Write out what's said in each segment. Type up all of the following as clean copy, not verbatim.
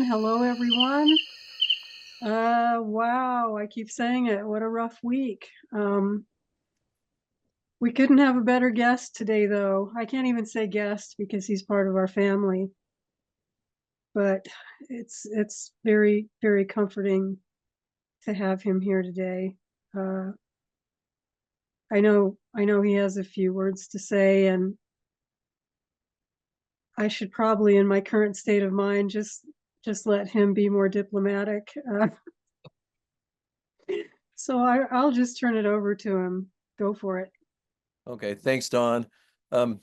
Hello, everyone. Wow, I keep saying it. What a rough week. We couldn't have a better guest today, though. I can't even say guest because he's part of our family, but it's very, very comforting to have him here today. Uh, I know he has a few words to say, and I should probably, in my current state of mind, just let him be more diplomatic. So I'll just turn it over to him. Go for it. Okay, thanks, Dawn. Um,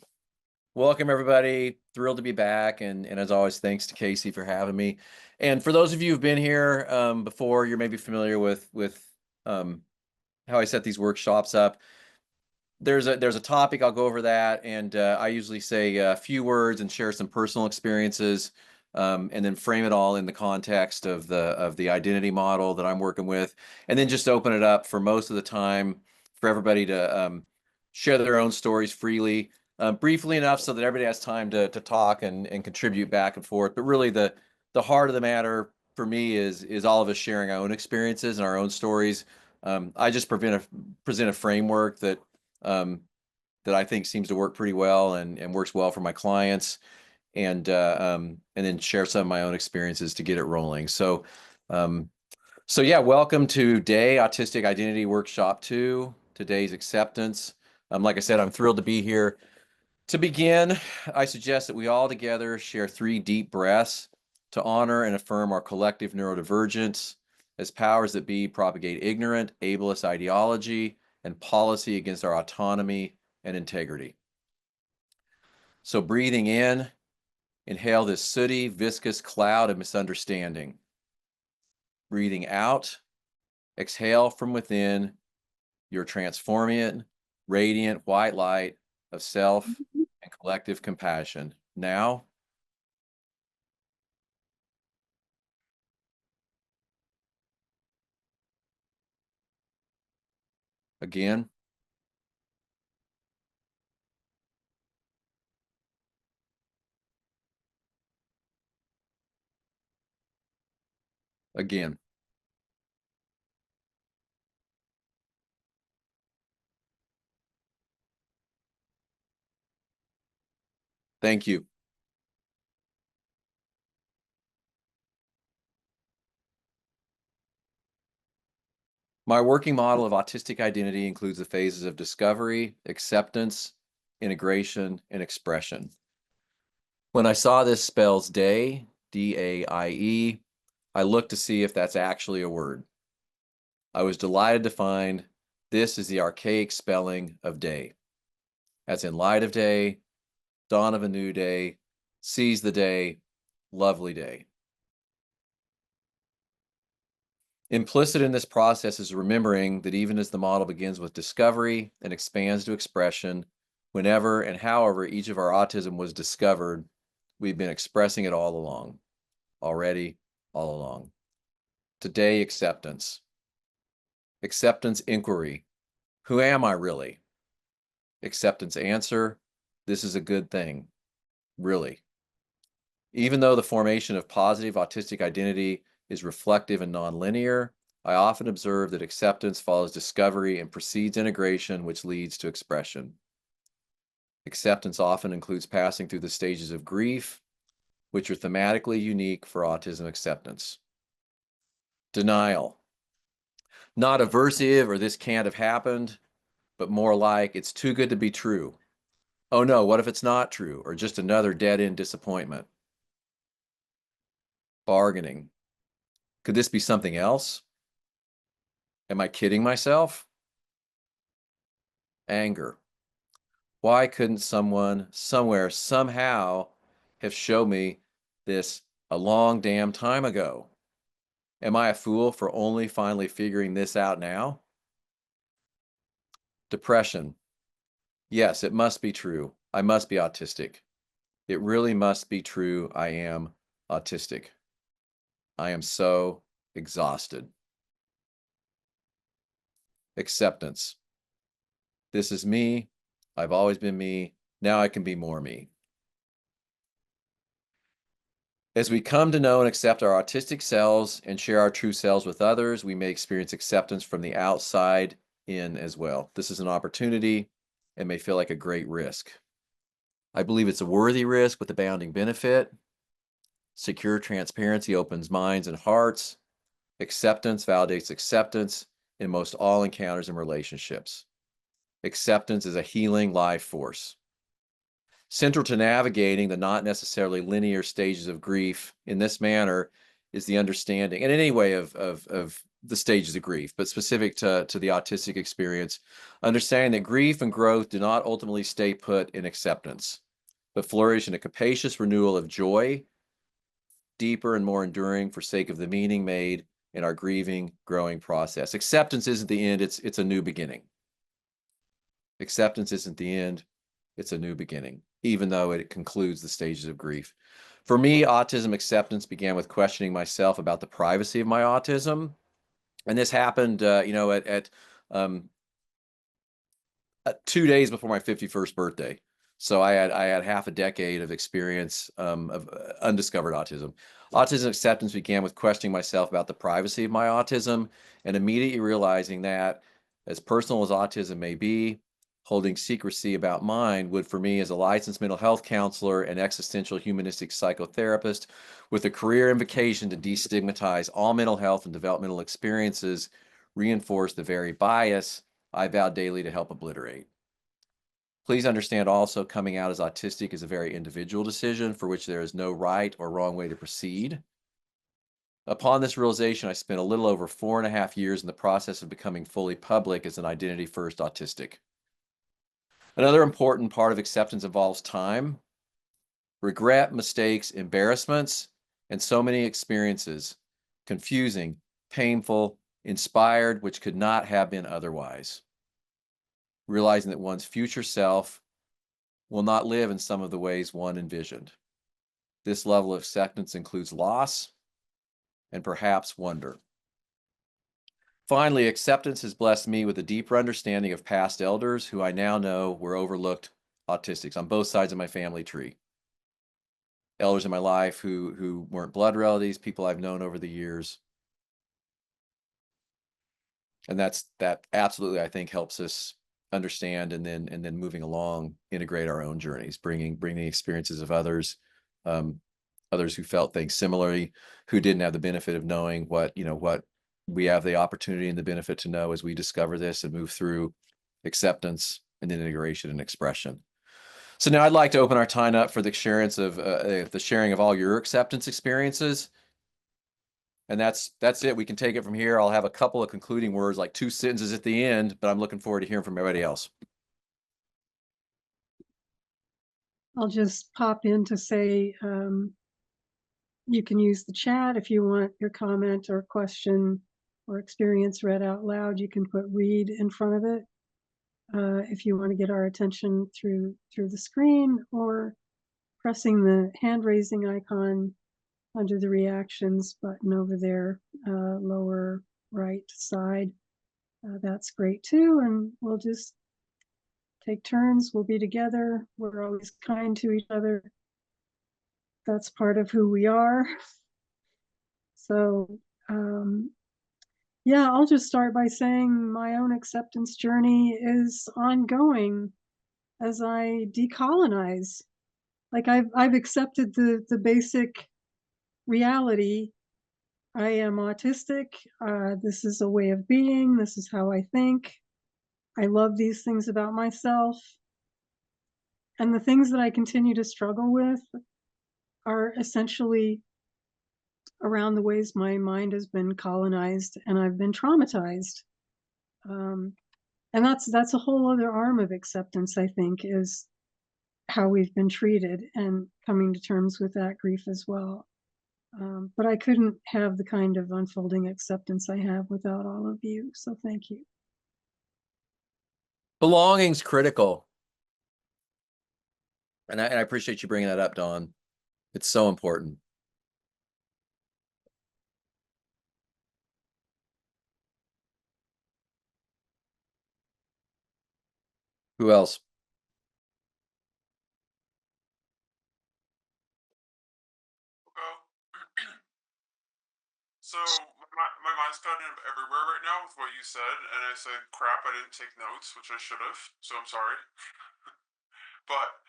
Welcome, everybody. Thrilled to be back. And as always, thanks to CASY for having me. And for those of you who've been here before, you're maybe familiar with how I set these workshops up. There's a topic, I'll go over that. And I usually say a few words and share some personal experiences, and then frame it all in the context of the identity model that I'm working with. And then just open it up for most of the time for everybody to share their own stories freely, briefly enough so that everybody has time to talk and contribute back and forth. But really the heart of the matter for me is all of us sharing our own experiences and our own stories. I just present a framework um, that I think seems to work pretty well and works well for my clients, and then share some of my own experiences to get it rolling. Um, so yeah, welcome to Day Autistic Identity Workshop 2, today's acceptance. Like I said, I'm thrilled to be here. To begin, I suggest that we all together share 3 deep breaths to honor and affirm our collective neurodivergence as powers that be propagate ignorant, ableist ideology and policy against our autonomy and integrity. So breathing in, inhale this sooty, viscous cloud of misunderstanding. Breathing out, exhale from within your transforming, radiant white light of self and collective compassion. Now, again, again. Thank you. My working model of autistic identity includes the phases of discovery, acceptance, integration, and expression. When I saw this spells day, D-A-I-E, I looked to see if that's actually a word. I was delighted to find this is the archaic spelling of day, as in light of day, dawn of a new day, seize the day, lovely day. Implicit in this process is remembering that even as the model begins with discovery and expands to expression, whenever and however each of our autism was discovered, we've been expressing it all along, already, all along. Today, acceptance. Acceptance inquiry. Who am I really? Acceptance answer. This is a good thing. Really. Even though the formation of positive autistic identity is reflective and nonlinear, I often observe that acceptance follows discovery and precedes integration, which leads to expression. Acceptance often includes passing through the stages of grief, which are thematically unique for autism acceptance. Denial. Not aversive or this can't have happened, but more like it's too good to be true. Oh no, what if it's not true, or just another dead-end disappointment? Bargaining. Could this be something else? Am I kidding myself? Anger. Why couldn't someone, somewhere, somehow have shown me this a long damn time ago? Am I a fool for only finally figuring this out now? Depression. Yes, it must be true. I must be autistic. It really must be true. I am autistic. I am so exhausted. Acceptance. This is me. I've always been me. Now I can be more me. As we come to know and accept our autistic selves and share our true selves with others, we may experience acceptance from the outside in as well. This is an opportunity and may feel like a great risk. I believe it's a worthy risk with abounding benefit. Secure transparency opens minds and hearts. Acceptance validates acceptance in most all encounters and relationships. Acceptance is a healing life force. Central to navigating the not necessarily linear stages of grief in this manner is the understanding, and in any way of the stages of grief, but specific to the autistic experience, understanding that grief and growth do not ultimately stay put in acceptance, but flourish in a capacious renewal of joy, deeper and more enduring for sake of the meaning made in our grieving, growing process. Acceptance isn't the end, it's a new beginning. Acceptance isn't the end, it's a new beginning, even though it concludes the stages of grief. For me, autism acceptance began with questioning myself about the privacy of my autism. And this happened, at 2 days before my 51st birthday. So I had half a decade of experience of undiscovered autism. Autism acceptance began with questioning myself about the privacy of my autism and immediately realizing that, as personal as autism may be, holding secrecy about mine would, for me as a licensed mental health counselor and existential humanistic psychotherapist with a career and vocation to destigmatize all mental health and developmental experiences, reinforce the very bias I vow daily to help obliterate. Please understand also, coming out as autistic is a very individual decision for which there is no right or wrong way to proceed. Upon this realization, I spent a little over 4.5 years in the process of becoming fully public as an identity-first autistic. Another important part of acceptance involves time, regret, mistakes, embarrassments, and so many experiences, confusing, painful, inspired, which could not have been otherwise. Realizing that one's future self will not live in some of the ways one envisioned. This level of acceptance includes loss and perhaps wonder. Finally, acceptance has blessed me with a deeper understanding of past elders who I now know were overlooked autistics on both sides of my family tree. Elders in my life who weren't blood relatives, people I've known over the years. And that absolutely, I think, helps us understand and then moving along, integrate our own journeys, bringing the experiences of others, others who felt things similarly, who didn't have the benefit of knowing what we have the opportunity and the benefit to know as we discover this and move through acceptance and then integration and expression. So now I'd like to open our time up for the sharing of all your acceptance experiences. And that's it. We can take it from here. I'll have a couple of concluding words, like 2 sentences at the end, but I'm looking forward to hearing from everybody else. I'll just pop in to say you can use the chat if you want your comment or question or experience read out loud. You can put read in front of it if you want to get our attention through the screen, or pressing the hand raising icon under the reactions button over there, lower right side. That's great too. And we'll just take turns. We'll be together. We're always kind to each other. That's part of who we are. So, yeah, I'll just start by saying my own acceptance journey is ongoing as I decolonize. Like I've accepted the basic reality. I am autistic. This is a way of being. This is how I think. I love these things about myself. And the things that I continue to struggle with are essentially around the ways my mind has been colonized and I've been traumatized. And that's a whole other arm of acceptance, I think, is how we've been treated and coming to terms with that grief as well. But I couldn't have the kind of unfolding acceptance I have without all of you. So thank you. Belonging's critical. And I appreciate you bringing that up, Dawn. It's so important. Who else? So my mind's kind of everywhere right now with what you said, and I said, "Crap, I didn't take notes," which I should have. So I'm sorry. But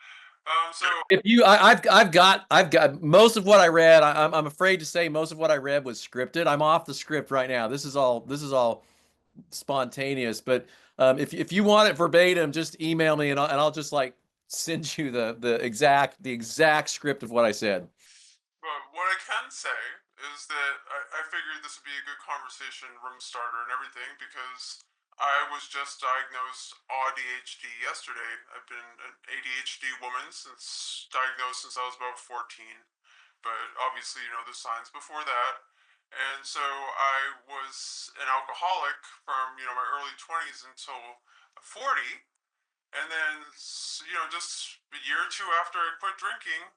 so If you, I've got most of what I read. I'm afraid to say most of what I read was scripted. I'm off the script right now. This is all spontaneous. But if you want it verbatim, just email me and I'll just like send you the exact script of what I said. But what I can say is that I figured this would be a good conversation room starter and everything because I was just diagnosed ADHD yesterday. I've been an ADHD woman since diagnosed since I was about 14, but obviously, the signs before that. And so I was an alcoholic from, my early 20s until 40. And then, just a year or two after I quit drinking,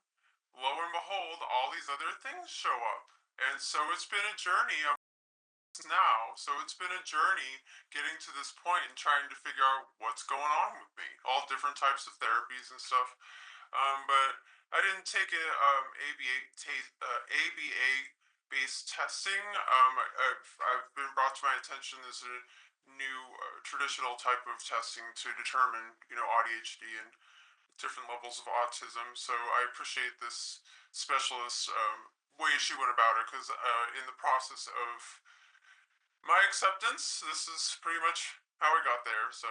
lo and behold, all these other things show up. And so it's been a journey of now. So it's been a journey getting to this point and trying to figure out what's going on with me. All different types of therapies and stuff. But I didn't take a ABA based testing. I've been brought to my attention as a new traditional type of testing to determine ADHD and different levels of autism. So I appreciate this specialist way she went about it because in the process of my acceptance, this is pretty much how I got there. So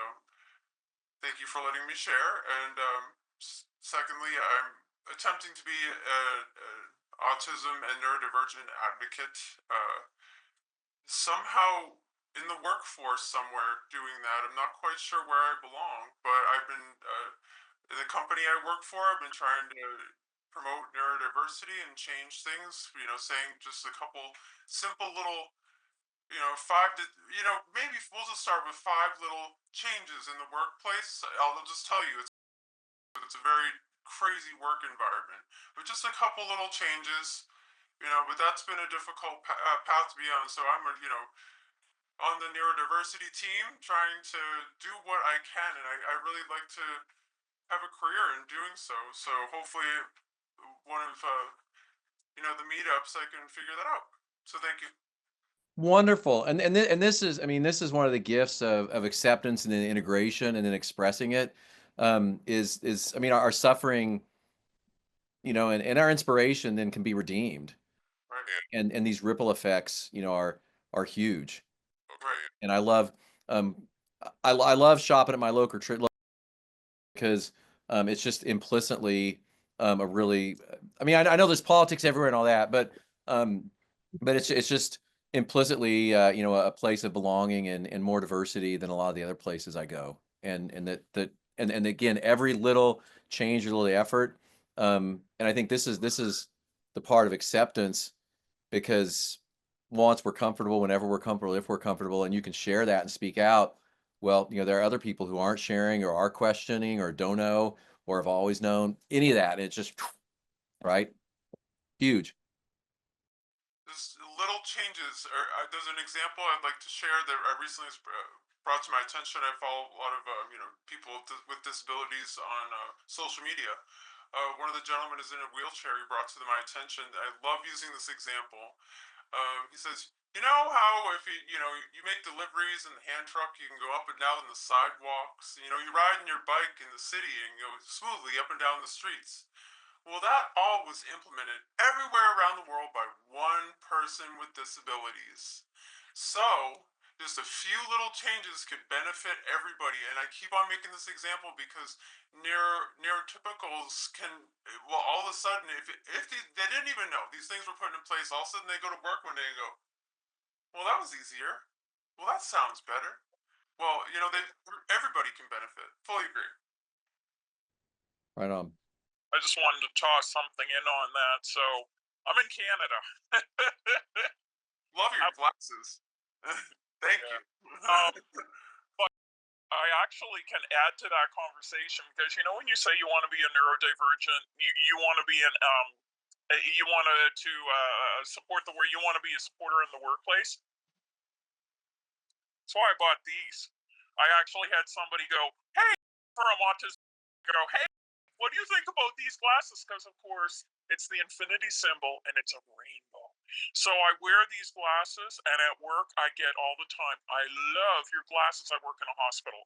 thank you for letting me share. And secondly, I'm attempting to be a autism and neurodivergent advocate. Somehow in the workforce somewhere doing that. I'm not quite sure where I belong, but I've been in the company I work for. I've been trying to promote neurodiversity and change things. Saying just a couple simple little, five to, maybe we'll just start with five little changes in the workplace. I'll just tell you, it's a very crazy work environment, but just a couple little changes. But that's been a difficult path to be on. So I'm, on the neurodiversity team, trying to do what I can, and I really like to have a career in doing so. So hopefully, one of the meetups, I can figure that out. So thank you. Wonderful. And this is, I mean, this is one of the gifts of acceptance and then integration and then expressing it. Is I mean, our suffering, and our inspiration then can be redeemed. Right. And these ripple effects, are huge. Right. And um I love shopping at my local because it's just implicitly a really, I mean, I know there's politics everywhere and all that, but it's just implicitly a place of belonging and more diversity than a lot of the other places I go. And again, every little change or little effort, and I think this is the part of acceptance, because once we're comfortable, whenever we're comfortable, if we're comfortable, and you can share that and speak out, well, there are other people who aren't sharing or are questioning or don't know or have always known any of that. And it's just right, huge. There's little changes. Or there's an example I'd like to share that I recently brought to my attention. I follow a lot of people with disabilities on social media. One of the gentlemen is in a wheelchair. He brought to my attention. I love using this example. He says, "You know how if you make deliveries in the hand truck, you can go up and down the sidewalks. You ride in your bike in the city and go smoothly up and down the streets. Well, that all was implemented everywhere around the world by one person with disabilities. So, just a few little changes could benefit everybody. And I keep on making this example because neurotypicals can, well, all of a sudden, if they didn't even know these things were put in place, all of a sudden they go to work one day and go, well, that was easier. Well, that sounds better. Well, everybody can benefit. Fully agree. Right on. I just wanted to toss something in on that. So I'm in Canada. Love your Uh, glasses. Thank yeah. you. Um, but I actually can add to that conversation because when you say you want to be a neurodivergent, you want to be you want to support the where you want to be a supporter in the workplace. That's why I bought these. I actually had somebody go, "Hey, from autism," go, "Hey, what do you think about these glasses?" Because of course it's the infinity symbol and it's a rainbow. So I wear these glasses, and at work I get all the time, "I love your glasses." I work in a hospital.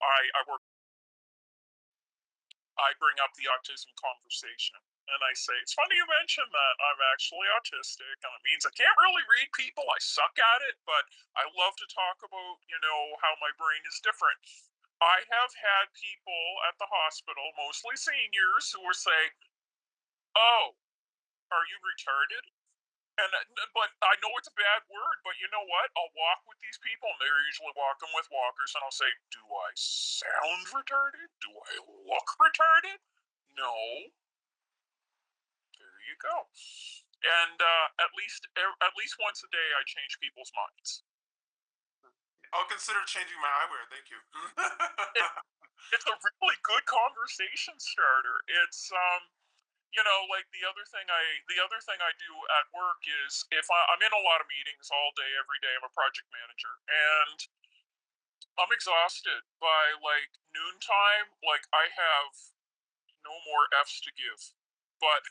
I bring up the autism conversation, and I say, "It's funny you mentioned that. I'm actually autistic, and it means I can't really read people. I suck at it, but I love to talk about, how my brain is different." I have had people at the hospital, mostly seniors, who will say, "Oh, are you retarded?" But I know it's a bad word, but you know what? I'll walk with these people, and they're usually walking with walkers, and I'll say, "Do I sound retarded? Do I look retarded? No." There you go. And at least once a day, I change people's minds. I'll consider changing my eyewear. Thank you. It, it's a really good conversation starter. Like the other thing I do at work is if I'm in a lot of meetings all day, every day. I'm a project manager, and I'm exhausted by like noontime. Like I have no more F's to give, but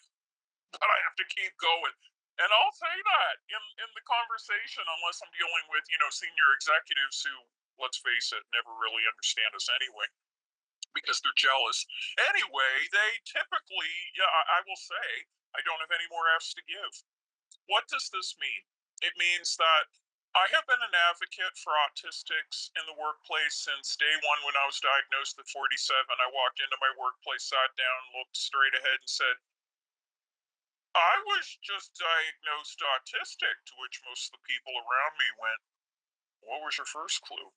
I have to keep going. And I'll say that in the conversation, unless I'm dealing with senior executives who, let's face it, never really understand us anyway because they're jealous. Anyway, they typically, yeah, I will say, I don't have any more F's to give. What does this mean? It means that I have been an advocate for autistics in the workplace since day one when I was diagnosed at 47. I walked into my workplace, sat down, looked straight ahead, and said, "I was just diagnosed autistic," to which most of the people around me went, "What was your first clue?"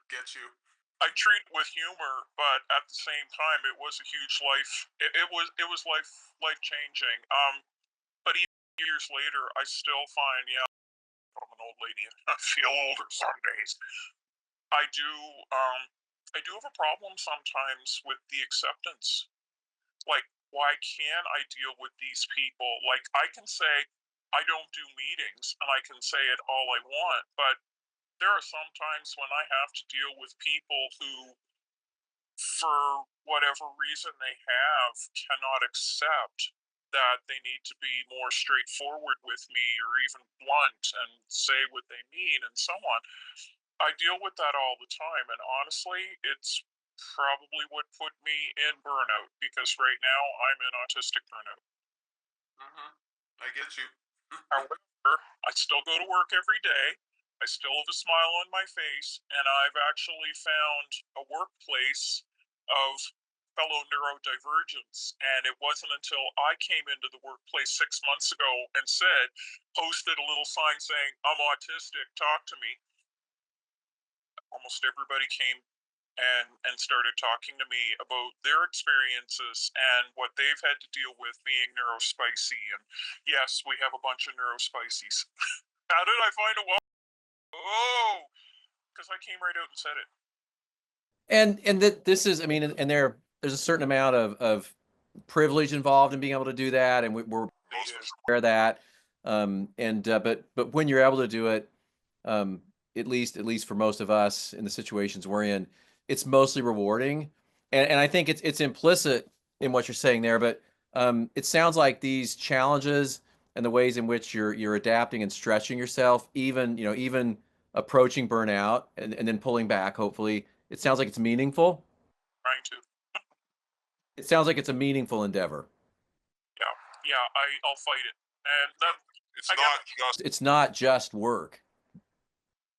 Get you. I treat it with humor, but at the same time, it was a huge it was life changing. But even years later, I still find, yeah, I'm an old lady and I feel older some days. I do, um, I do have a problem sometimes with the acceptance. Like, why can't I deal with these people? Like, I can say I don't do meetings and I can say it all I want, but there are some times when I have to deal with people who, for whatever reason they have, cannot accept that they need to be more straightforward with me or even blunt and say what they mean and so on. I deal with that all the time, and honestly, it's probably what put me in burnout because right now I'm in autistic burnout. Hmm. I get you. However, I still go to work every day. I still have a smile on my face, and I've actually found a workplace of fellow neurodivergents. And it wasn't until I came into the workplace 6 months ago and posted a little sign saying, "I'm autistic, talk to me." Almost everybody came and started talking to me about their experiences and what they've had to deal with being neurospicy. And yes, we have a bunch of neurospicies. How did I find a well? Oh, because I came right out and said it. And that this is, I mean, and there's a certain amount of privilege involved in being able to do that, and we're aware of that. But when you're able to do it, at least for most of us in the situations we're in, it's mostly rewarding. And I think it's implicit in what you're saying there, but it sounds like these challenges and the ways in which you're adapting and stretching yourself, even approaching burnout and then pulling back, hopefully, it sounds like it's meaningful. Trying to. It sounds like it's a meaningful endeavor. Yeah, yeah. I'll fight it. And that It's I not got just. It's not just work.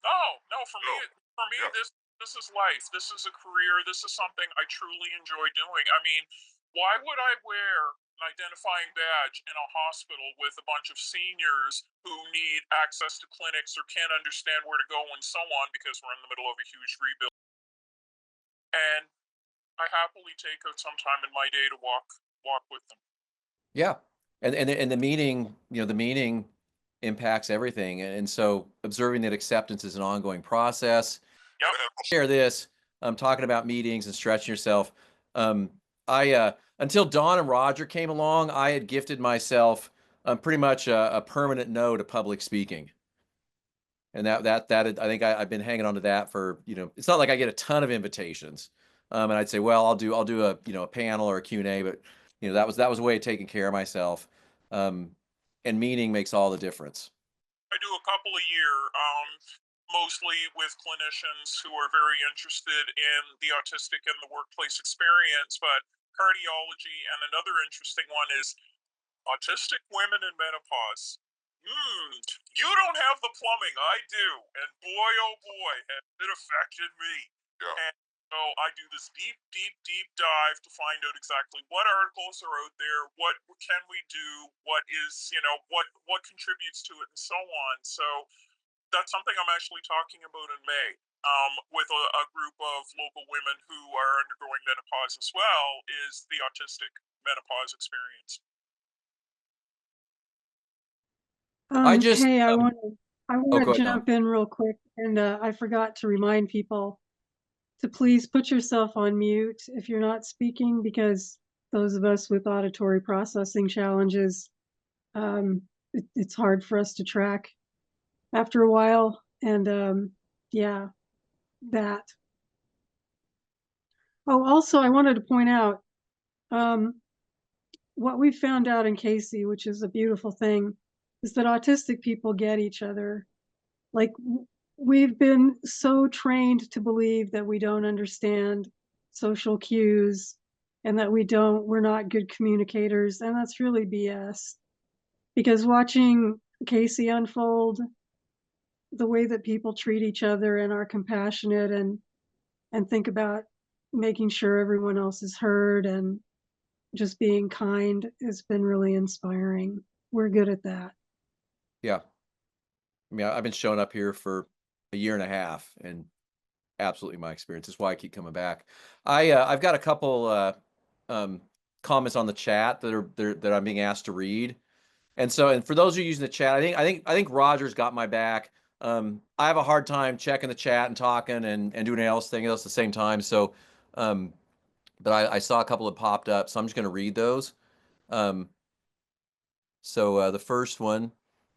no. For me, No. Yeah. this is life. This is a career. This is something I truly enjoy doing. I mean, why would I wear an identifying badge in a hospital with a bunch of seniors who need access to clinics or can't understand where to go and so on because we're in the middle of a huge rebuild? And I happily take out some time in my day to walk with them. Yeah. And the meaning, the meaning impacts everything. And so observing that acceptance is an ongoing process. Yep. Share this, talking about meetings and stretching yourself. I until Don and Roger came along, I had gifted myself pretty much a permanent no to public speaking. And I think I've been hanging on to that for, it's not like I get a ton of invitations. And I'd say, well, I'll do a panel or a Q&A, but that was a way of taking care of myself. and meaning makes all the difference. I do a couple a year, mostly with clinicians who are very interested in the autistic and the workplace experience. But cardiology, and another interesting one is autistic women in menopause. You don't have the plumbing, I do, and boy, oh boy, has it affected me. Yeah. And so I do this deep, deep, deep dive to find out exactly what articles are out there, what can we do, what is, what contributes to it, and so on. So that's something I'm actually talking about in May, with a group of local women who are undergoing menopause as well, is the autistic menopause experience. I just Hey, I oh, want go to ahead, Don. jump in real quick, and I forgot to remind people to please put yourself on mute if you're not speaking, because those of us with auditory processing challenges, it's hard for us to track after a while. And yeah, that. Oh, also, I wanted to point out what we found out in CASY, which is a beautiful thing, is that autistic people get each other. Like, we've been so trained to believe that we don't understand social cues and that we're not good communicators, and that's really BS. Because watching CASY unfold, the way that people treat each other and are compassionate and think about making sure everyone else is heard and just being kind has been really inspiring. We're good at that. Yeah. I mean, I've been showing up here for a year and a half, and absolutely my experience. That's why I keep coming back. I've got a couple um, comments on the chat that I'm being asked to read. And so, and for those of you using the chat, I think Roger's got my back. I have a hard time checking the chat and talking and doing anything else at the same time. So, but I saw a couple that popped up, so I'm just going to read those. The first one,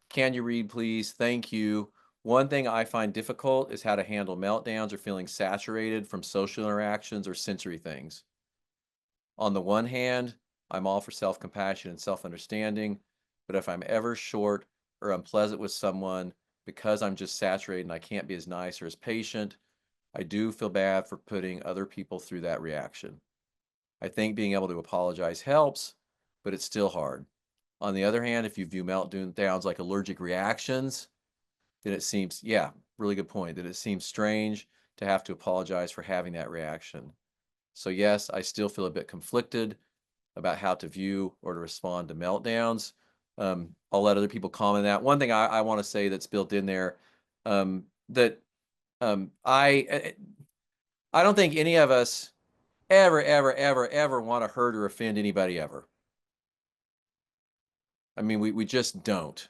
can you read, please? Thank you. One thing I find difficult is how to handle meltdowns or feeling saturated from social interactions or sensory things. On the one hand, I'm all for self-compassion and self-understanding, but if I'm ever short or unpleasant with someone because I'm just saturated and I can't be as nice or as patient, I do feel bad for putting other people through that reaction. I think being able to apologize helps, but it's still hard. On the other hand, if you view meltdowns like allergic reactions, then it seems, yeah, really good point, that it seems strange to have to apologize for having that reaction. So yes, I still feel a bit conflicted about how to view or to respond to meltdowns. I'll let other people comment that. One thing I want to say that's built in there, that I don't think any of us ever want to hurt or offend anybody ever. I mean, we just don't.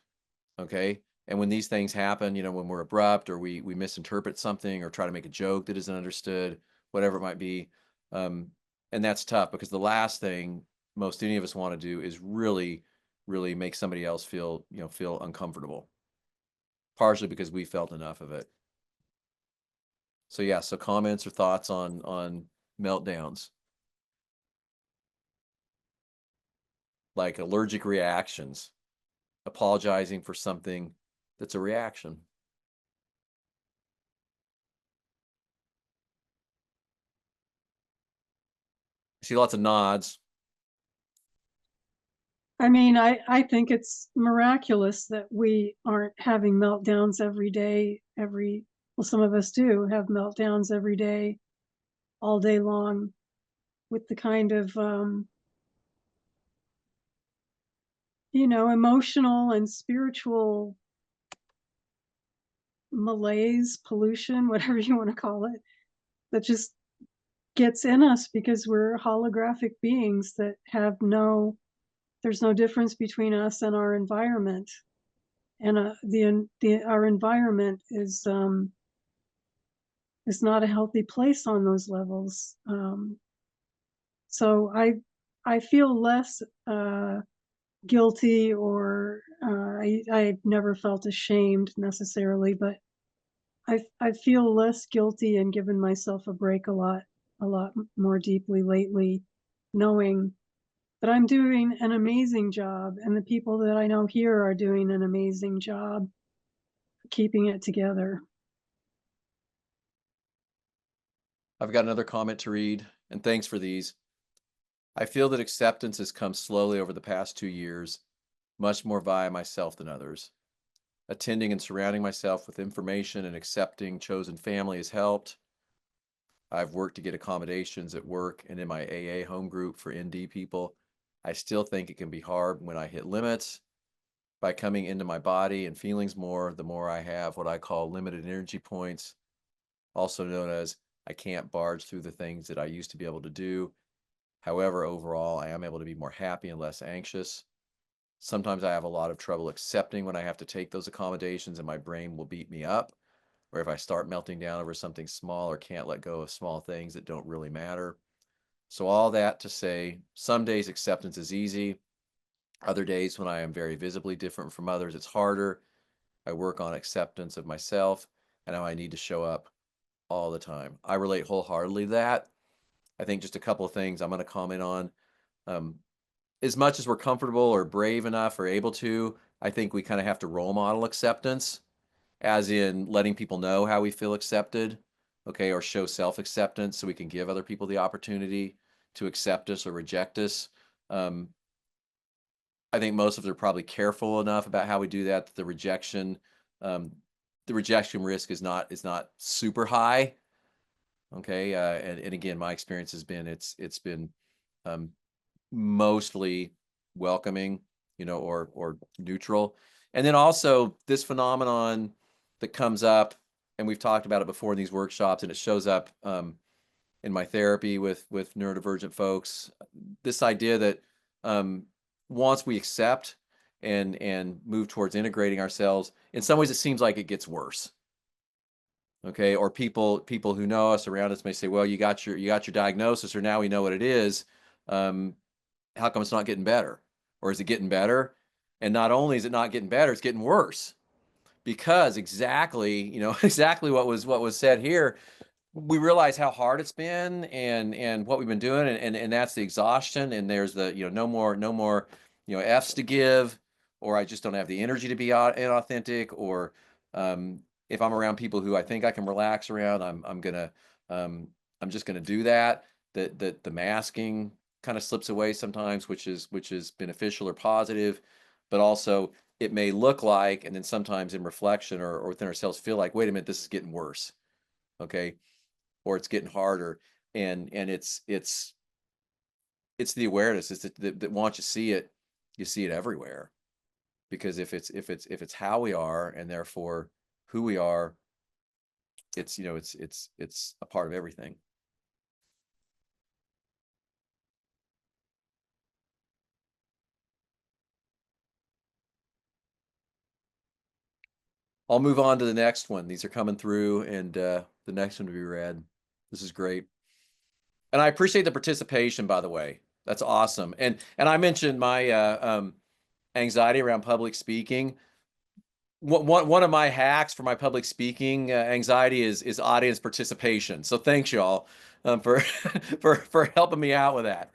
Okay. And when these things happen, when we're abrupt or we misinterpret something or try to make a joke that isn't understood, whatever it might be. And that's tough because the last thing most any of us want to do is really, really make somebody else feel uncomfortable, partially because we felt enough of it. So yeah, so comments or thoughts on meltdowns, like allergic reactions, apologizing for something that's a reaction. I see lots of nods. I mean, I think it's miraculous that we aren't having meltdowns every day, well, some of us do have meltdowns every day, all day long, with the kind of, emotional and spiritual malaise, pollution, whatever you want to call it, that just gets in us because we're holographic beings that have there's no difference between us and our environment. And our environment is not a healthy place on those levels. So I feel less guilty, or I've never felt ashamed necessarily, but I feel less guilty and given myself a break a lot more deeply lately, knowing But I'm doing an amazing job, and the people that I know here are doing an amazing job keeping it together. I've got another comment to read, and thanks for these. I feel that acceptance has come slowly over the past 2 years, much more via myself than others. Attending and surrounding myself with information and accepting chosen family has helped. I've worked to get accommodations at work and in my AA home group for ND people. I still think it can be hard when I hit limits. By coming into my body and feelings more, the more I have what I call limited energy points, also known as I can't barge through the things that I used to be able to do. However, overall, I am able to be more happy and less anxious. Sometimes I have a lot of trouble accepting when I have to take those accommodations and my brain will beat me up, or if I start melting down over something small or can't let go of small things that don't really matter. So all that to say, some days acceptance is easy. Other days when I am very visibly different from others, it's harder. I work on acceptance of myself and how I need to show up all the time. I relate wholeheartedly to that. I think just a couple of things I'm going to comment on. Um, as much as we're comfortable or brave enough or able to, I think we kind of have to role model acceptance, as in letting people know how we feel accepted, okay, or show self-acceptance so we can give other people the opportunity to accept us or reject us. Um, I think most of us are probably careful enough about how we do that, that um, the rejection risk is not super high. Okay, and again, my experience has been it's been um, mostly welcoming, or neutral. And then also this phenomenon that comes up, and we've talked about it before in these workshops, and it shows up in my therapy with neurodivergent folks. This idea that um, once we accept and move towards integrating ourselves, in some ways it seems like it gets worse. Okay, or people who know us around us may say, well, you got your diagnosis, or now we know what it is. How come it's not getting better? Or is it getting better? And not only is it not getting better, it's getting worse, because exactly, exactly what was said here. We realize how hard it's been and what we've been doing, and that's the exhaustion, and there's the, no more F's to give, or I just don't have the energy to be inauthentic, or if I'm around people who I think I can relax around, I'm just gonna do that. That the masking kind of slips away sometimes, which is beneficial or positive, but also it may look like, and then sometimes in reflection or within ourselves feel like, wait a minute, this is getting worse, okay, or it's getting harder, and it's the awareness. It's that once you see it everywhere, because if it's how we are, and therefore who we are, it's a part of everything. I'll move on to the next one. These are coming through, and the next one to be read. This is great. And I appreciate the participation, by the way. That's awesome. And I mentioned my anxiety around public speaking. One of my hacks for my public speaking anxiety is audience participation. So thanks, y'all, for for helping me out with that.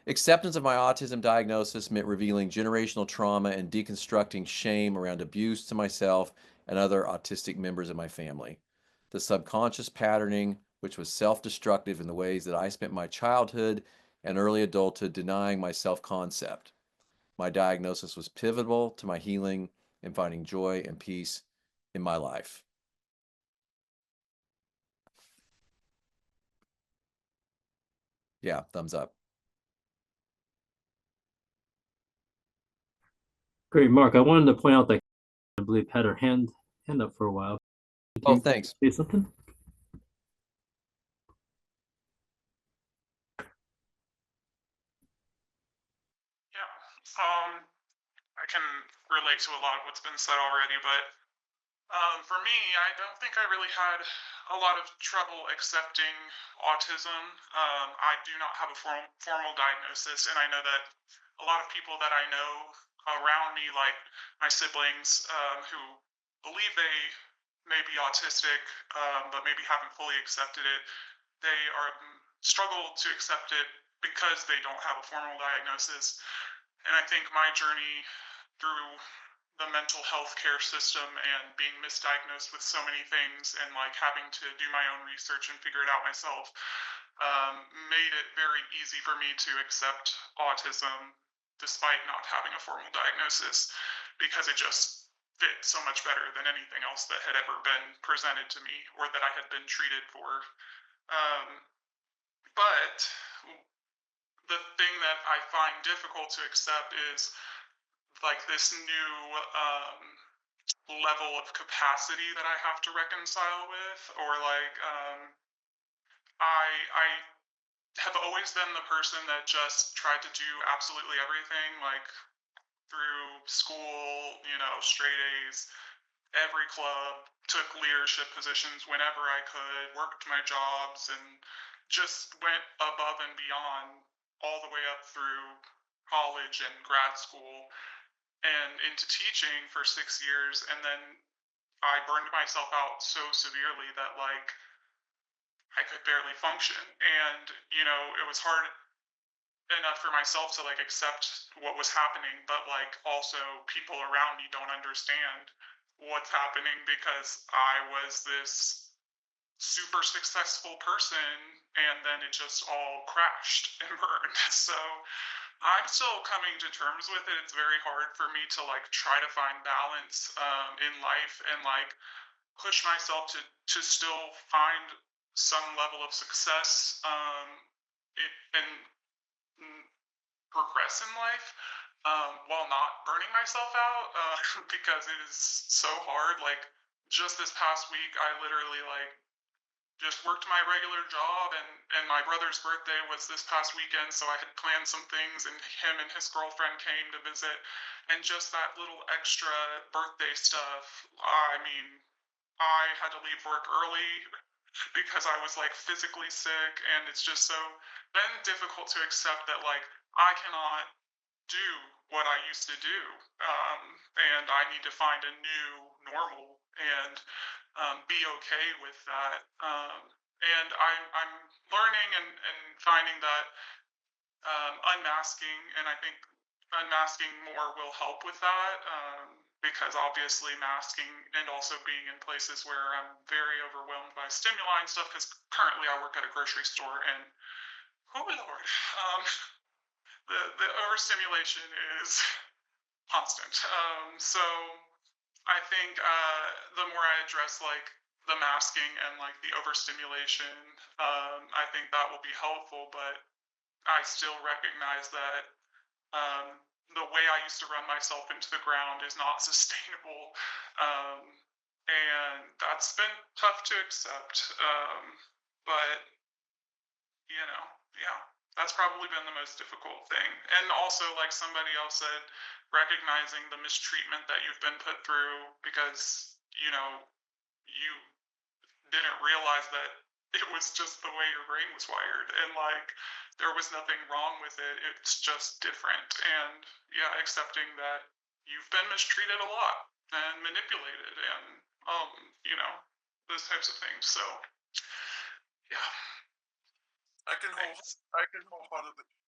Acceptance of my autism diagnosis meant revealing generational trauma and deconstructing shame around abuse to myself and other autistic members of my family. The subconscious patterning, which was self-destructive in the ways that I spent my childhood and early adulthood denying my self-concept. My diagnosis was pivotal to my healing and finding joy and peace in my life. Yeah, thumbs up. Great, Mark. I wanted to point out that I believe had her hand up for a while. Did Oh, you thanks. say something? Yeah. I can relate to a lot of what's been said already, but for me, I don't think I really had a lot of trouble accepting autism. I do not have a formal diagnosis, and I know that a lot of people that I know around me, like my siblings, who believe they may be autistic, but maybe haven't fully accepted it, they are struggle to accept it because they don't have a formal diagnosis. And I think my journey through the mental health care system and being misdiagnosed with so many things and like having to do my own research and figure it out myself made it very easy for me to accept autism despite not having a formal diagnosis, because it just fit so much better than anything else that had ever been presented to me or that I had been treated for. But the thing that I find difficult to accept is like this new level of capacity that I have to reconcile with, or like I have always been the person that just tried to do absolutely everything, like through school, you know, straight A's, every club, took leadership positions whenever I could, worked my jobs, and just went above and beyond all the way up through college and grad school and into teaching for 6 years. And then I burned myself out so severely that like I could barely function. And, you know, it was hard enough for myself to like accept what was happening, but like also people around me don't understand what's happening because I was this super successful person and then it just all crashed and burned. So I'm still coming to terms with it. It's very hard for me to like try to find balance in life and like push myself to still find some level of success and progress in life while not burning myself out because it is so hard. Like just this past week, I literally like just worked my regular job, and my brother's birthday was this past weekend, so I had planned some things, and him and his girlfriend came to visit, and just that little extra birthday stuff. I mean, I had to leave work early because I was like physically sick, and it's just so then difficult to accept that like I cannot do what I used to do, and I need to find a new normal and be okay with that. And I'm learning and finding that unmasking, and I think unmasking more will help with that. Because obviously masking and also being in places where I'm very overwhelmed by stimuli and stuff, because currently I work at a grocery store and oh my lord, the overstimulation is constant. So I think the more I address like the masking and like the overstimulation, I think that will be helpful. But I still recognize that the way I used to run myself into the ground is not sustainable, and that's been tough to accept. But you know, yeah, that's probably been the most difficult thing. And also, like somebody else said, recognizing the mistreatment that you've been put through because, you know, you didn't realize that it was just the way your brain was wired and like there was nothing wrong with it. It's just different. And yeah, accepting that you've been mistreated a lot and manipulated and, you know, those types of things. So, yeah. I can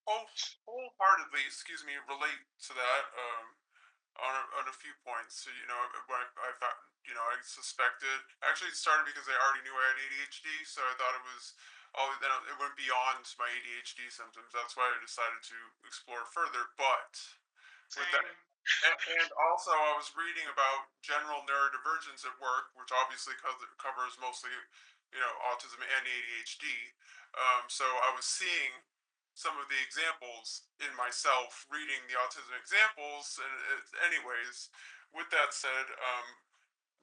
wholeheartedly, excuse me, relate to that on a few points. So, you know, I thought, you know, I suspected. Actually, it started because I already knew I had ADHD, so I thought it was then it went beyond my ADHD symptoms. That's why I decided to explore further. But with that, and also I was reading about general neurodivergence at work, which obviously covers mostly, you know, autism and ADHD. So I was seeing some of the examples in myself, reading the autism examples. And anyways, with that said,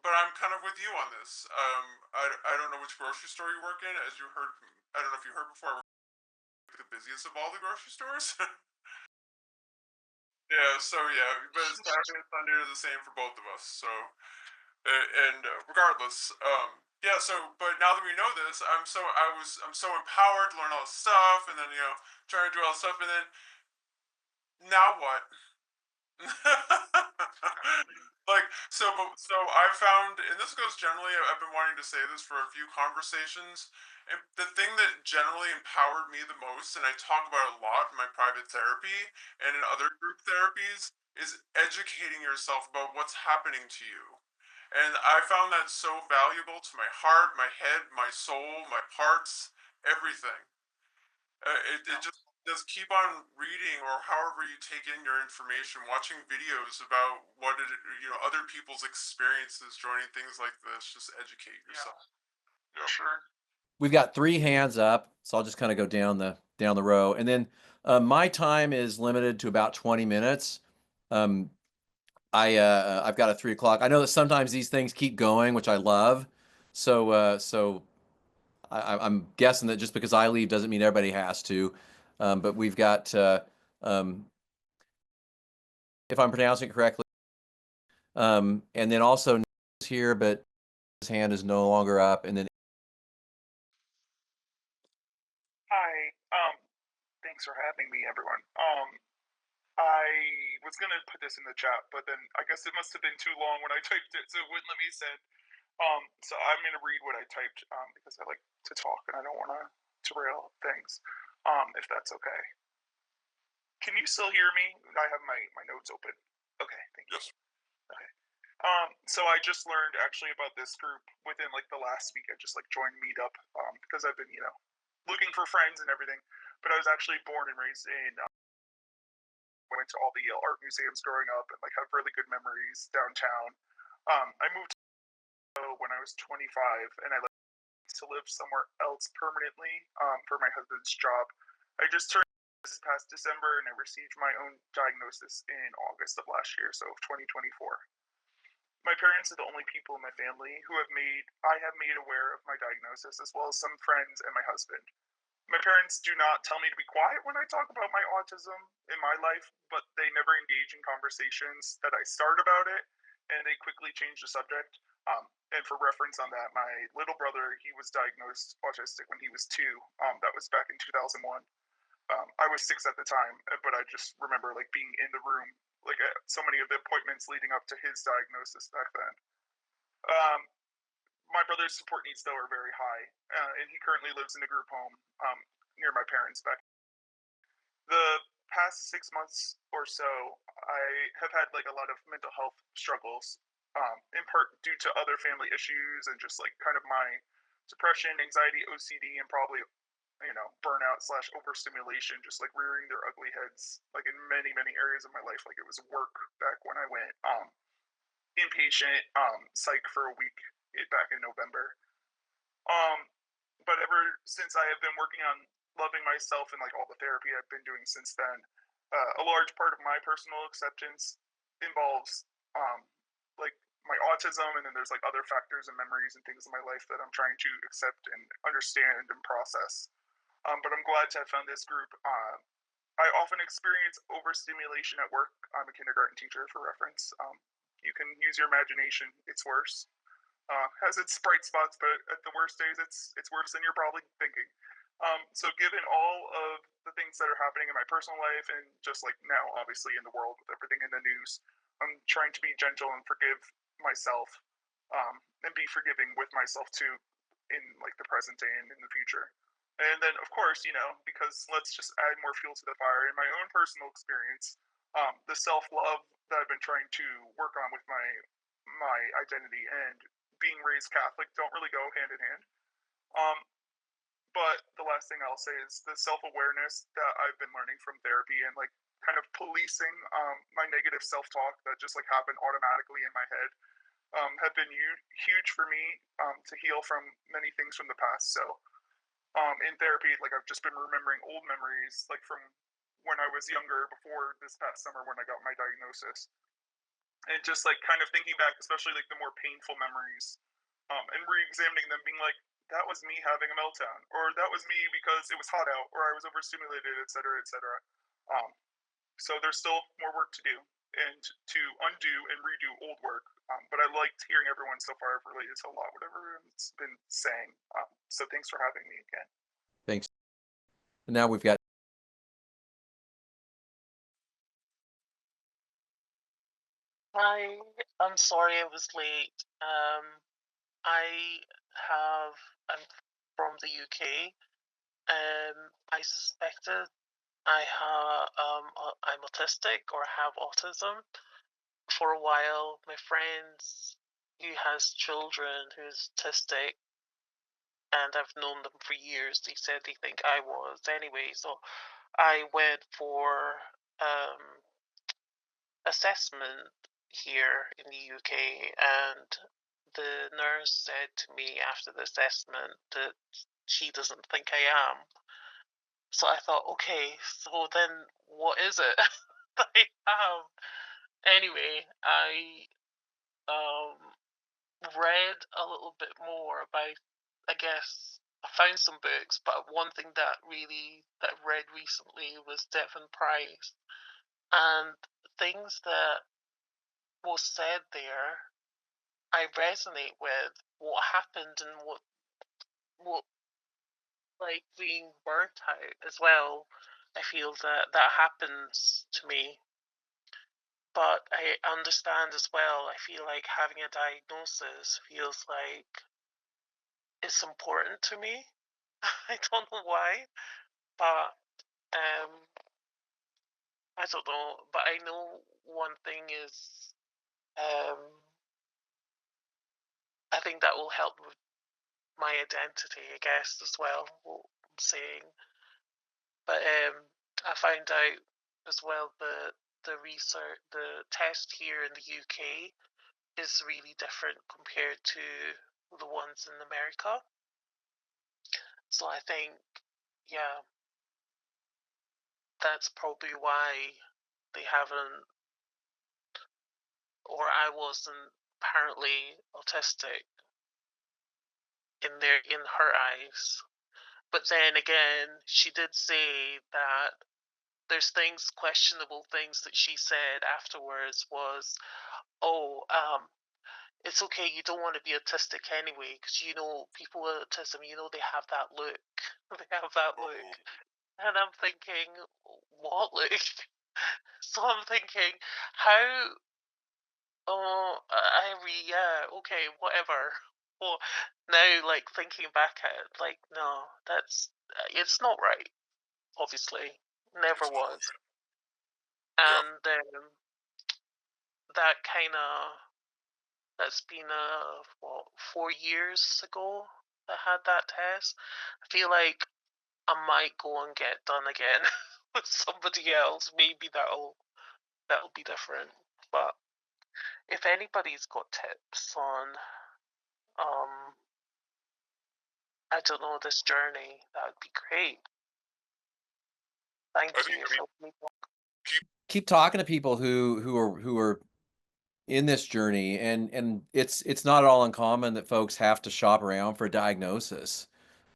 but I'm kind of with you on this. I don't know which grocery store you work in. As you heard, I don't know if you heard before, I work the busiest of all the grocery stores. Yeah, so yeah, but Saturday and Sunday are the same for both of us. So, and regardless, yeah. So, but now that we know this, I'm so empowered to learn all this stuff, and then you know, trying to do all this stuff, and then now what? So I found, and this goes generally, I've been wanting to say this for a few conversations, and the thing that generally empowered me the most, and I talk about it a lot in my private therapy and in other group therapies, is educating yourself about what's happening to you. And I found that so valuable to my heart, my head, my soul, my parts, everything. It just keep on reading, or however you take in your information, watching videos about other people's experiences joining things like this. Just educate yourself. Yeah, sure. We've got 3 hands up, so I'll just kind of go down the row, and then my time is limited to about 20 minutes. I've got a 3 o'clock. I know that sometimes these things keep going, which I love. So I'm guessing that just because I leave doesn't mean everybody has to. But we've got, if I'm pronouncing it correctly, and then also here, but his hand is no longer up. And then Hi. Thanks for having me, everyone. I was gonna put this in the chat, but then I guess it must have been too long when I typed it, so it wouldn't let me send. So I'm gonna read what I typed because I like to talk and I don't want to derail things. If that's okay. Can you still hear me? I have my notes open. Okay, thank you. Yes. Okay. So I just learned actually about this group within like the last week. I just like joined Meetup because I've been looking for friends and everything. But I was actually born and raised in went to all the Yale art museums growing up and like have really good memories downtown. I moved when I was 25 and I left to live somewhere else permanently for my husband's job. I just turned this past December and I received my own diagnosis in August of last year, so of 2024. My parents are the only people in my family who I have made aware of my diagnosis, as well as some friends and my husband. My parents do not tell me to be quiet when I talk about my autism in my life, but they never engage in conversations that I start about it, and they quickly change the subject. And for reference on that, my little brother, he was diagnosed autistic when he was 2. That was back in 2001. I was 6 at the time, but I just remember like being in the room, like at so many of the appointments leading up to his diagnosis back then. Um, my brother's support needs though are very high, and he currently lives in a group home near my parents back. The past 6 months or so, I have had like a lot of mental health struggles, in part due to other family issues and just like kind of my depression, anxiety, OCD, and probably burnout slash overstimulation, just like rearing their ugly heads, like in many areas of my life. Like it was work back when I went inpatient psych for a week back in November. Um, but ever since I have been working on loving myself and like all the therapy I've been doing since then, a large part of my personal acceptance involves like my autism, and then there's like other factors and memories and things in my life that I'm trying to accept and understand and process. But I'm glad to have found this group. I often experience overstimulation at work. I'm a kindergarten teacher, for reference. You can use your imagination; it's worse. Has its bright spots, but at the worst days, it's worse than you're probably thinking. So, given all of the things that are happening in my personal life and just like now, obviously in the world with everything in the news, I'm trying to be gentle and forgive myself, and be forgiving with myself too, in like the present day and in the future. And then, of course, because let's just add more fuel to the fire. In my own personal experience, the self love that I've been trying to work on with my identity and being raised Catholic don't really go hand in hand. Um, but the last thing I'll say is the self awareness that I've been learning from therapy and like kind of policing my negative self talk that just like happened automatically in my head have been huge for me to heal from many things from the past. So in therapy, like I've just been remembering old memories, like from when I was younger, before this past summer when I got my diagnosis, and just like kind of thinking back, especially like the more painful memories, and re-examining them, being like, that was me having a meltdown, or that was me because it was hot out, or I was overstimulated, etc., etc. Um, so there's still more work to do and to undo and redo old work. But I liked hearing everyone so far. I've related to a lot, whatever everyone's been saying. So thanks for having me again. thanks. And now we've got. I'm sorry I was late. I'm from the UK. I suspected I'm autistic or have autism. For a while, my friends who has children who's autistic, and I've known them for years, they said they think I was anyway. So I went for assessment here in the UK, and the nurse said to me after the assessment that she doesn't think I am. So I thought, okay, so then what is it that I have? Anyway, I read a little bit more about, I guess, I found some books, but one thing that I read recently was Devon Price, and things that was said there, I resonate with what happened and what like being burnt out as well. I feel that that happens to me, but I understand as well. I feel like having a diagnosis feels like it's important to me. I don't know why, but um, I don't know. But I know one thing is, um, I think that will help with my identity, I guess, as well. What I'm saying, but I found out as well that the research, the test here in the UK is really different compared to the ones in America. So I think, yeah, that's probably why they haven't, or I wasn't apparently autistic in her eyes. But then again, she did say that there's things, questionable things that she said afterwards was, oh, it's okay, you don't want to be autistic anyway, because you know, people with autism, you know, they have that look. They have that look. And I'm thinking, what look? So I'm thinking, how, yeah, okay, whatever. Well, now, like, thinking back at it, like, no, it's not right, obviously. Never was. And that kind of, that's been, what, 4 years ago I had that test. I feel like I might go and get done again with somebody else. Maybe that'll be different. But if anybody's got tips on, I don't know, this journey, that would be great. Thank you. Keep talking to people who are in this journey, and it's not at all uncommon that folks have to shop around for a diagnosis,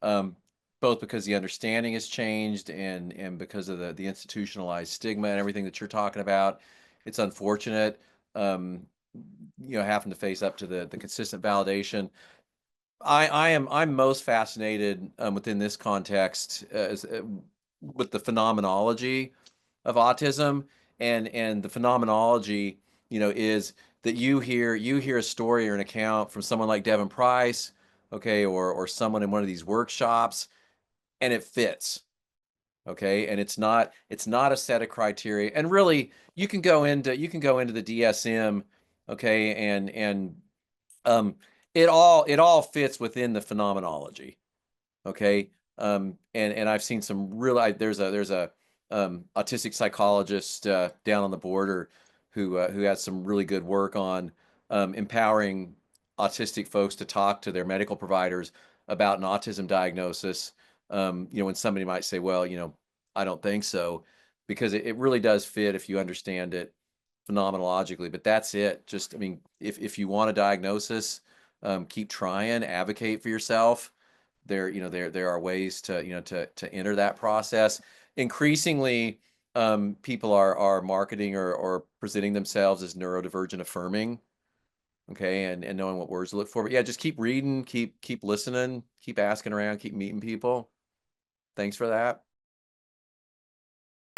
both because the understanding has changed and because of the institutionalized stigma and everything that you're talking about. It's unfortunate, having to face up to the consistent validation. I'm most fascinated within this context with the phenomenology of autism, and the phenomenology, is that you hear a story or an account from someone like Devon Price, okay, or someone in one of these workshops, and it fits, okay, and it's not a set of criteria, and really you can go into the DSM, okay, and it all fits within the phenomenology. Okay. And I've seen some real, there's a autistic psychologist down on the border who has some really good work on empowering autistic folks to talk to their medical providers about an autism diagnosis. When somebody might say, well, I don't think so, because it really does fit if you understand it phenomenologically. But that's it. Just, I mean, if you want a diagnosis, keep trying, advocate for yourself. There are ways to enter that process. Increasingly, people are marketing or presenting themselves as neurodivergent affirming, okay, and knowing what words to look for. But yeah, just keep reading, keep listening, keep asking around, keep meeting people. Thanks for that,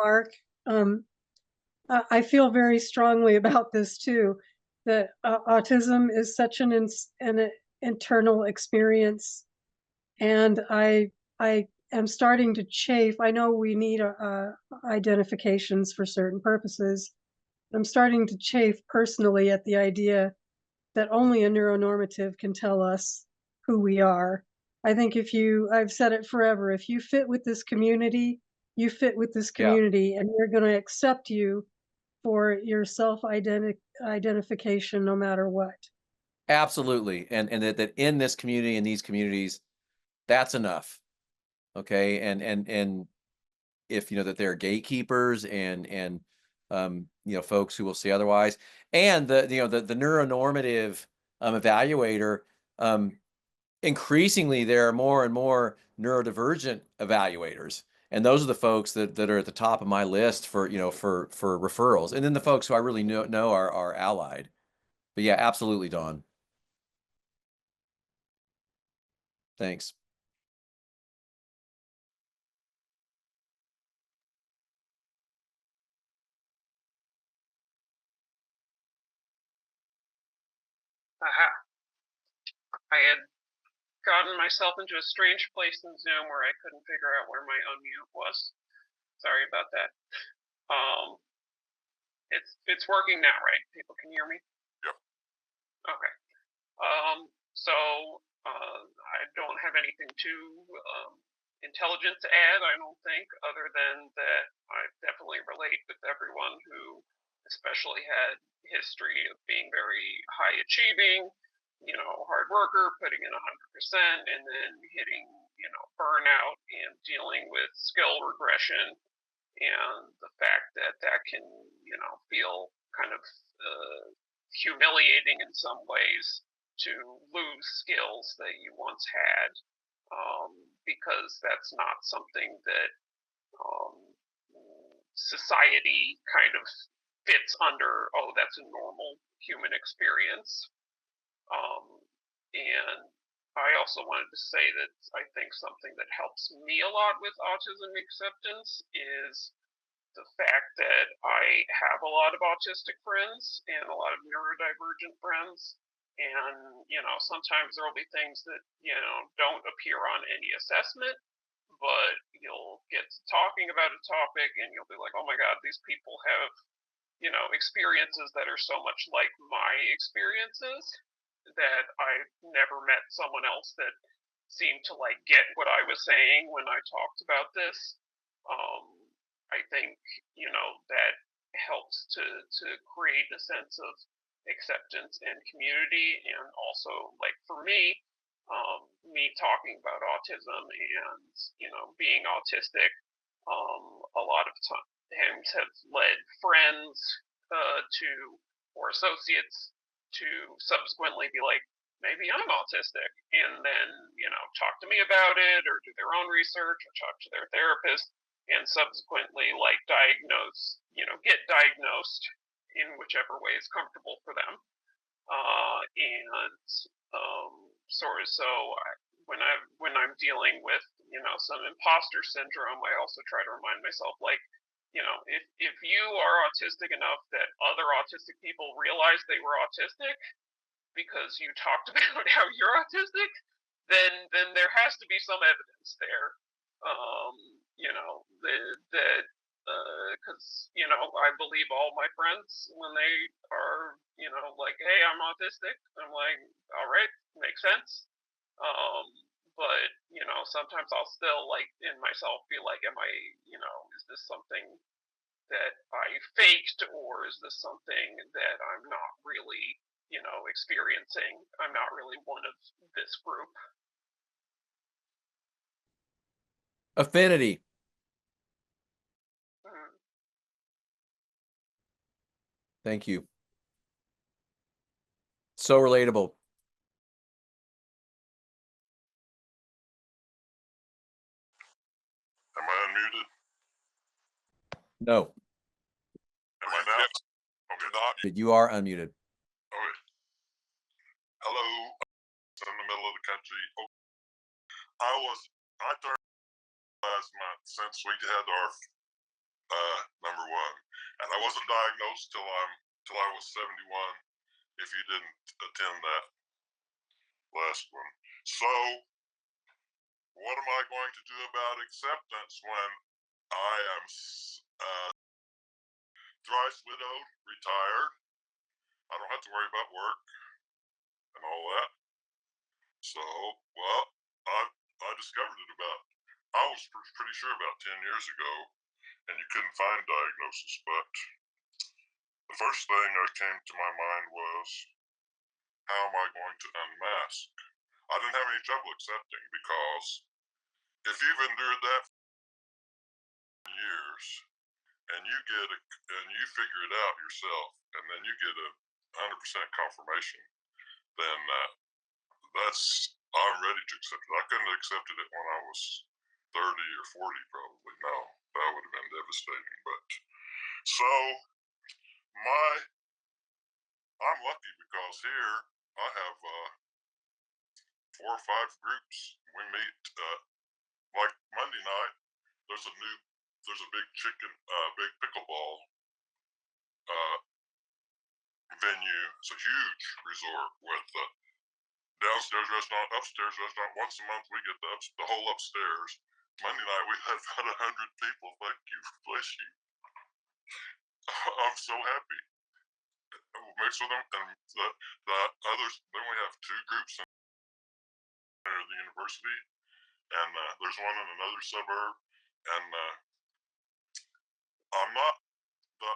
Mark. I feel very strongly about this too. that autism is such an internal experience, and I am starting to chafe. I know we need identifications for certain purposes. I'm starting to chafe personally at the idea that only a neuronormative can tell us who we are. I think I've said it forever, if you fit with this community, you fit with this Yeah, community, and we're going to accept you for your identification no matter what. absolutely. And that in this community, in these communities, that's enough. Okay. And if that there are gatekeepers and folks who will say otherwise, and the neuronormative evaluator, increasingly there are more and more neurodivergent evaluators, and those are the folks that are at the top of my list for for referrals, and then the folks who I really know are allied. But yeah, absolutely, Dawn. Thanks. Aha. I had gotten myself into a strange place in Zoom where I couldn't figure out where my unmute was. Sorry about that. It's working now, right? People can hear me? Yep. Okay. So I don't have anything too intelligent to add, I don't think, other than that I definitely relate with everyone who especially had history of being very high achieving, hard worker, putting in 100%, and then hitting, burnout and dealing with skill regression, and the fact that that can, feel kind of humiliating in some ways to lose skills that you once had, because that's not something that society kind of fits under, oh, that's a normal human experience. And I also wanted to say that I think something that helps me a lot with autism acceptance is the fact that I have a lot of autistic friends and a lot of neurodivergent friends. And, sometimes there will be things that, don't appear on any assessment, but you'll get to talking about a topic and you'll be like, oh my God, these people have, experiences that are so much like my experiences that I've never met someone else that seemed to get what I was saying when I talked about this. I think that helps to create a sense of acceptance and community, and also for me, me talking about autism and being autistic, a lot of times have led friends or associates to subsequently be like, maybe I'm autistic, and then talk to me about it or do their own research or talk to their therapist, and subsequently get diagnosed in whichever way is comfortable for them. And when I'm dealing with some imposter syndrome, I also try to remind myself, if you are autistic enough that other autistic people realize they were autistic because you talked about how you're autistic, then there has to be some evidence there. That because I believe all my friends when they are like, hey, I'm autistic, I'm like, all right, makes sense. But sometimes I'll still in myself be like, am I is this something that I faked, or is this something that I'm not really experiencing? I'm not really one of this group. Affinity. Thank you. So relatable. Am I unmuted? No, Am I now? Yes. Okay, not. you are unmuted. Okay. Hello. In the middle of the country. I started last month since we had our number one, and I wasn't diagnosed till I was 71 if you didn't attend that last one. So, what am I going to do about acceptance when I am thrice widowed, retired? I don't have to worry about work and all that. So, well, I discovered it I was pretty sure about 10 years ago, and you couldn't find diagnosis, but the first thing that came to my mind was, how am I going to unmask? I didn't have any trouble accepting, because if you've endured that for years and you figure it out yourself, and then you get a 100% confirmation, then I'm ready to accept it. I couldn't have accepted it when I was 30 or 40, probably. No, that would have been devastating. But so I'm lucky, because here I have 4 or 5 groups. We meet like Monday night. There's a big big pickleball venue. It's a huge resort with downstairs restaurant, upstairs restaurant. Once a month we get the whole upstairs. Monday night we had about 100 people. Thank you, bless you. I'm so happy. We'll mix with them, and the others. Then we have 2 groups in the university, and there's one in another suburb. And I'm not the.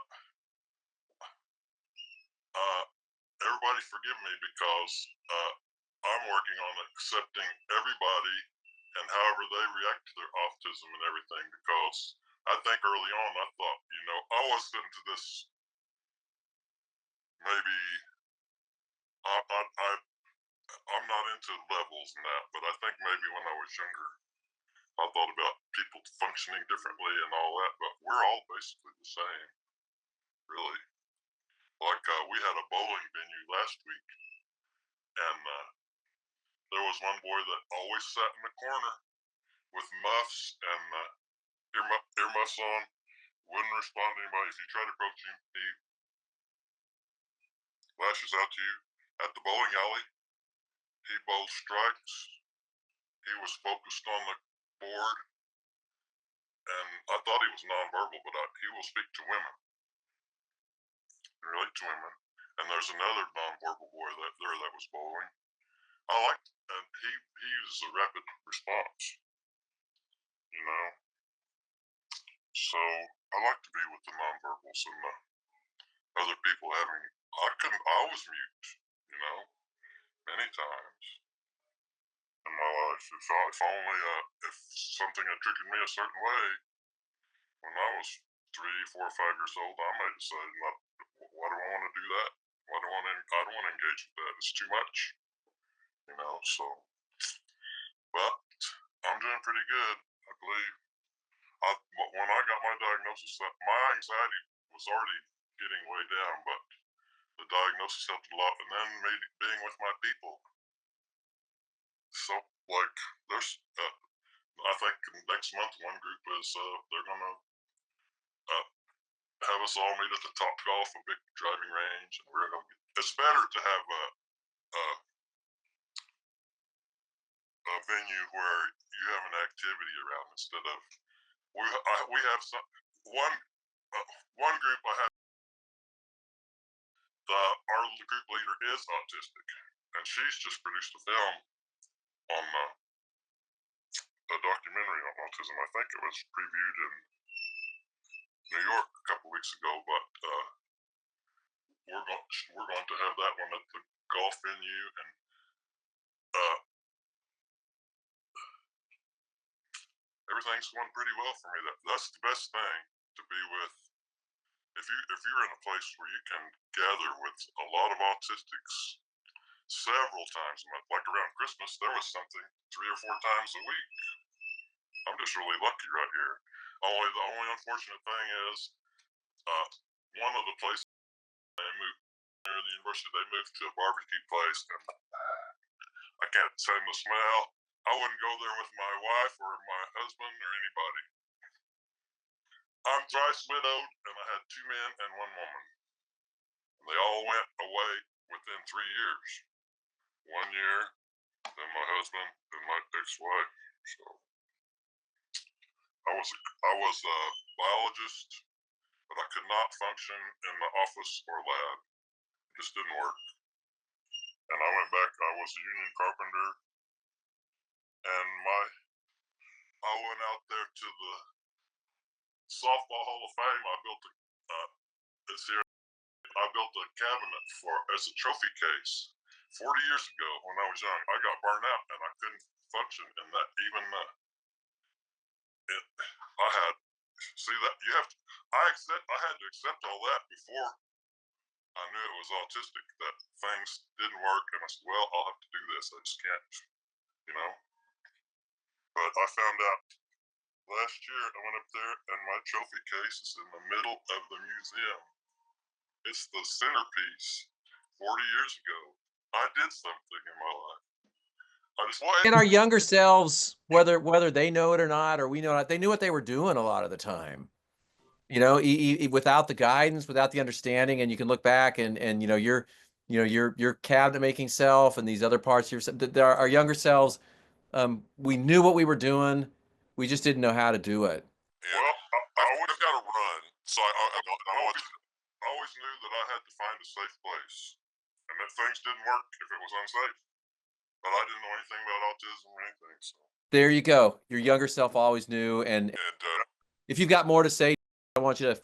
Everybody forgive me, because I'm working on accepting everybody and however they react to their autism and everything, because I think early on I thought, I was into this, maybe I'm not into levels and that, but I think maybe when I was younger, I thought about people functioning differently and all that, but we're all basically the same, really. Like we had a bowling venue last week, and there was one boy that always sat in the corner with muffs and earmuffs on, wouldn't respond to anybody. If you try to approach him, he lashes out to you. At the bowling alley, he bowled strikes. He was focused on the board, and I thought he was nonverbal, but he will speak to women, relate to women. And there's another nonverbal boy that was bowling. And he uses a rapid response, you know. So I like to be with the nonverbals and the other people I was mute, many times in my life. If something had triggered me a certain way when I was 3, 4, 5 years old, I might decide, why do I want to do that? I don't want to engage with that. It's too much, so, but I'm doing pretty good, I believe. When I got my diagnosis, my anxiety was already getting way down, but the diagnosis helped a lot, and then being with my people. So, like, there's, I think next month one group is, they're gonna have us all meet at the Top Golf, a big driving range, and we're gonna. It's better to have a venue where you have an activity around, instead of we have one group. Our group leader is autistic, and she's just produced a film on a documentary on autism. I think it was previewed in New York a couple weeks ago, but we're going to have that one at the golf venue, and everything's going pretty well for me. That's the best thing, to be with. If you're in a place where you can gather with a lot of autistics several times a month, like around Christmas, there was something 3 or 4 times a week. I'm just really lucky right here. The only unfortunate thing is, one of the places they moved near the university, they moved to a barbecue place, and I can't stand the smell. I wouldn't go there with my wife or my husband or anybody. I'm thrice widowed, and I had 2 men and 1 woman. And they all went away within 3 years. 1 year, then my husband, then my ex-wife. So I was a biologist, but I could not function in the office or lab. It just didn't work. And I went back. I was a union carpenter, and I went out there to the Softball Hall of Fame. I built it's here. I built a cabinet as a trophy case 40 years ago when I was young. I got burned out and I couldn't function in that. Even I had I had to accept all that before I knew it was autistic. That things didn't work, and I said, "Well, I'll have to do this. I just can't," you know. But I found out last year. I went up there, and my trophy case is in the middle of the museum. It's the centerpiece. 40 years ago, I did something in my life. And our younger selves, whether they know it or not, or we know it, they knew what they were doing a lot of the time. You know, without the guidance, without the understanding, and you can look back and your cabinet making self and these other parts of yourself, our younger selves, we knew what we were doing, we just didn't know how to do it. Well, I always got to run, so I always knew that I had to find a safe place, and that things didn't work if it was unsafe. But I didn't know anything about autism or anything. So there you go. Your younger self always knew, and if you've got more to say, I want you to. No, I've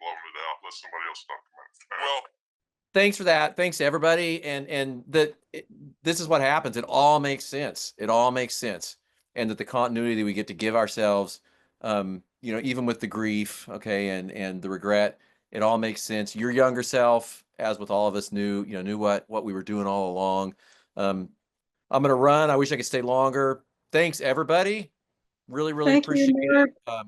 blown it out. Let somebody else talk about it. Well, thanks for that. Thanks to everybody. And this is what happens. It all makes sense. It all makes sense. And that the continuity that we get to give ourselves, even with the grief, okay, and the regret, it all makes sense. Your younger self, as with all of us, knew what we were doing all along. I'm gonna run. I wish I could stay longer. Thanks, everybody. Really, really Thank appreciate you, Mark. it.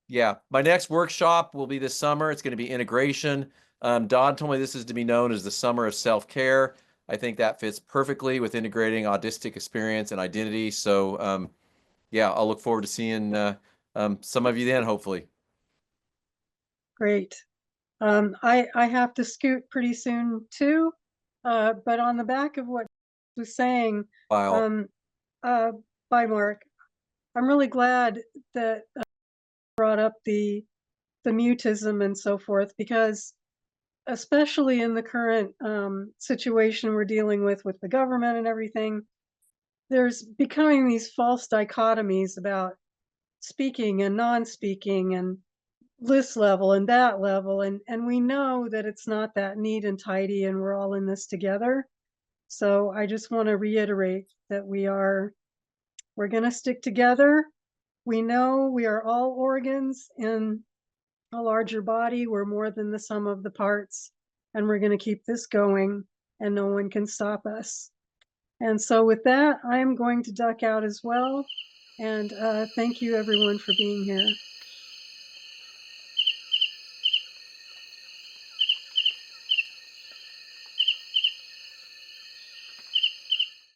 Yeah, my next workshop will be this summer. It's going to be integration. Don told me this is to be known as the summer of self-care. I think that fits perfectly with integrating autistic experience and identity. So, yeah, I'll look forward to seeing some of you then, hopefully. Great. I have to scoot pretty soon too. But on the back of what he was saying, Wow. Bye, Mark. I'm really glad that brought up the mutism and so forth, because especially in the current situation we're dealing with the government and everything, there's becoming these false dichotomies about speaking and non-speaking and this level and that level, and we know that it's not that neat and tidy, and we're all in this together. So I just want to reiterate that we're going to stick together. We know we are all organs in a larger body. We're more than the sum of the parts, and we're going to keep this going, and no one can stop us. And so with that, I'm going to duck out as well. And thank you everyone for being here.